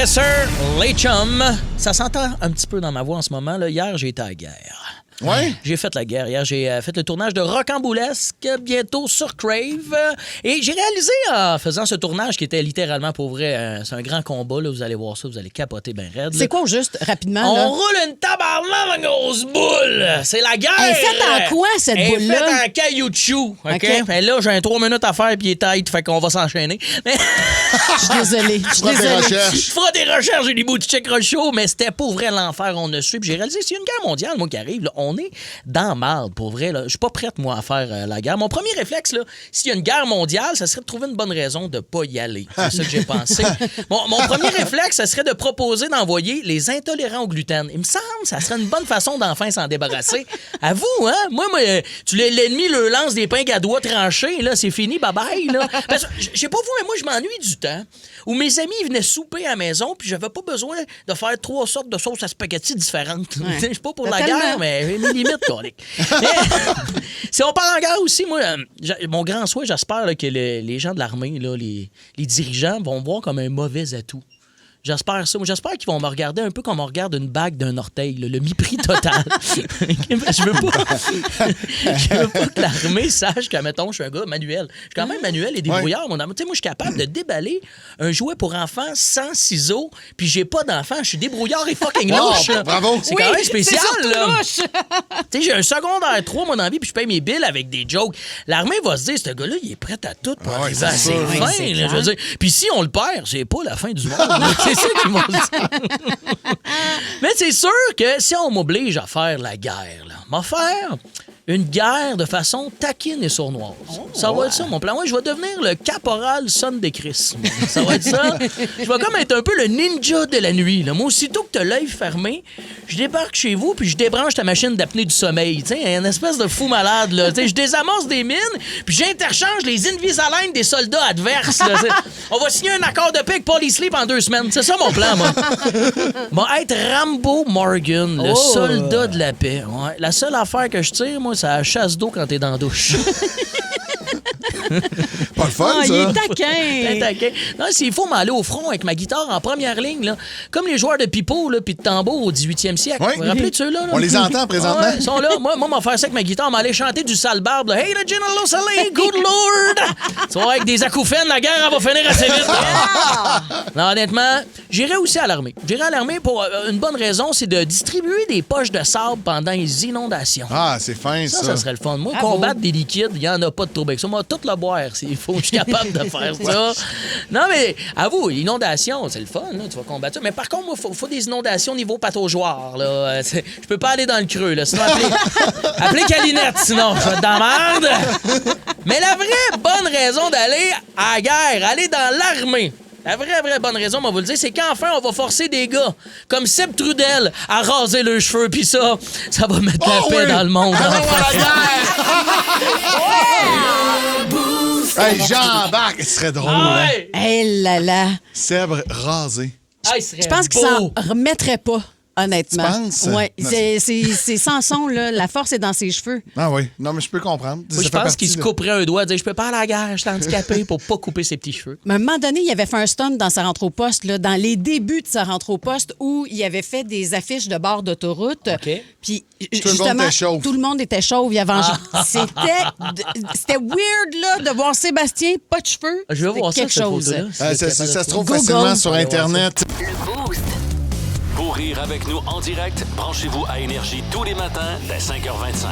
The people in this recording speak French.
Yes, sir, les chums. Ça s'entend un petit peu dans ma voix en ce moment. Là. Hier, j'ai été à la guerre. Ouais. J'ai fait la guerre. Hier, j'ai fait le tournage de Rocambolesque, bientôt sur Crave. Et j'ai réalisé en faisant ce tournage qui était littéralement, pour vrai, c'est un grand combat. Là, vous allez voir ça, vous allez capoter bien raide. C'est quoi, juste, rapidement? On là? roule une tabarnak de grosse boule. C'est la guerre. Elle est faite en quoi, cette Elle est boule-là? faite en caoutchouc. OK? OK. Fait là, j'ai 3 minutes à faire puis il est tight, fait qu'on va s'enchaîner. Mais... Je suis désolée. Je suis Fais tes désolée. recherches. Je ferai des recherches, j'ai des bouts de check chauds, mais c'était pour vrai l'enfer, on a su. Puis j'ai réalisé, s'il y a une guerre mondiale, moi, qui arrive, là, on est dans marde, pour vrai. Je suis pas prête, moi, à faire la guerre. Mon premier réflexe, là, s'il y a une guerre mondiale, ça serait de trouver une bonne raison de pas y aller. C'est ça que j'ai pensé. Mon premier réflexe, ça serait de proposer d'envoyer les intolérants au gluten. Il me semble que ça serait une bonne façon d'enfin s'en débarrasser. À vous, hein? Moi, l'ennemi le lance des pains à doigts tranchés, là, c'est fini, bye-bye, là. Parce que, je sais pas vous, mais moi, je m'ennuie du temps où mes amis venaient souper à la maison, puis j'avais pas besoin de faire 3 sortes de sauces à spaghetti différentes. Ouais. Je suis pas pour la Totalement. guerre, mais j'ai mes limites, colique. Si on part en guerre aussi, moi, mon grand souhait, j'espère là, que les gens de l'armée, là, les dirigeants, vont me voir comme un mauvais atout. J'espère ça. Moi, j'espère qu'ils vont me regarder un peu comme on regarde une bague d'un orteil, là, le mépris total. Je veux pas que l'armée sache que, mettons, je suis un gars manuel. Je suis quand même manuel et débrouillard, mon amour. Tu sais, moi, je suis capable de déballer un jouet pour enfants sans ciseaux, puis j'ai pas d'enfants. Je suis débrouillard et fucking louche. là. Bravo. C'est quand même spécial, c'est surtout là. louche. Tu sais, j'ai un secondaire 3, moi, dans la vie, puis je paye mes bills avec des jokes. L'armée va se dire, ce gars-là, il est prêt à tout pour Ouais, arriver à c'est ses sûr. fins. c'est là, je veux dire. Puis si on le perd, c'est pas la fin du monde. là. C'est ça qu'ils vont dire. Mais c'est sûr que si on m'oblige à faire la guerre, là, m'en faire une guerre de façon taquine et sournoise. Ça va être ça, mon plan. Ouais, je vais devenir le caporal Son de Chris. Ça va être ça. Je vais comme être un peu le ninja de la nuit. Là. Moi, aussitôt que t'as l'œil fermé, je débarque chez vous puis je débranche ta machine d'apnée du sommeil. Tu sais, une espèce de fou malade. Là. Tu sais, je désamorce des mines puis j'interchange les Invisalign des soldats adverses. Là. On va signer un accord de paix avec Paulie Sleep en 2 semaines. C'est ça mon plan, moi. Bon, être Rambo Morgan, le soldat de la paix. Ouais. La seule affaire que je tire, moi, c'est la chasse d'eau quand t'es dans la douche. Pas le fun, Ah, il est ça. taquin. Taquin. Non, s'il faut m'aller au front avec ma guitare en première ligne, là, comme les joueurs de pipeau puis de tambour au 18e siècle. Oui. Vous vous rappelez de ceux-là? Là? On les entend présentement. Ouais, ils sont là. Moi, m'en faire ça avec ma guitare, m'aller chanter du sale barbe. Là. Hey, le General Salé, good lord! Tu vois, avec des acouphènes, la guerre, elle va finir assez vite. Non, honnêtement, j'irai aussi à l'armée. J'irai à l'armée pour une bonne raison, c'est de distribuer des poches de sable pendant les inondations. Ah, c'est fin, ça. Ça serait le fun. Moi, Bravo. combattre des liquides, il n'y en a pas de trouble avec ça. Moi, tout le boire, s'il faut. Je suis capable de faire ça. Non, mais avoue, l'inondation, c'est le fun. Là, tu vas combattre ça. Mais par contre, moi, il faut des inondations niveau pataugeoire. Là. Je peux pas aller dans le creux. Là. Sinon, appelez Calinette, sinon, je vais être dans la merde. Mais la vraie bonne raison d'aller à la guerre, aller dans l'armée, la vraie bonne raison, on va vous le dire, c'est qu'enfin, on va forcer des gars comme Seb Trudel à raser leurs cheveux, puis ça va mettre la paix dans le monde. enfin. Hey, Jean-Baptiste, ce serait drôle. Ah Hein? ouais! Eh là là. Sèbre rasé. Ah, il serait Je pense qu'il beau. s'en remettrait pas, honnêtement. Tu penses? Oui. Non, C'est Samson, là. La force est dans ses cheveux. Ah oui. Non, mais je peux comprendre. Moi, je pense qu'il se couperait un doigt, dire je peux pas aller à la guerre, je suis handicapé pour pas couper ses petits cheveux. Mais à un moment donné, il avait fait un stunt dans sa rentre au poste, là, dans les débuts de sa rentre au poste, où il avait fait des affiches de bord d'autoroute. OK. Puis, le monde justement, était chauve. tout le monde était chauve. Il avait C'était weird, là, de voir Sébastien, pas de cheveux. Je vais C'était voir ça, quelque cette chose. photo-là. Ça se trouve Google. facilement sur Allez voir Internet. Le Boost. Pour rire avec nous en direct, branchez-vous à Énergie tous les matins dès 5h25.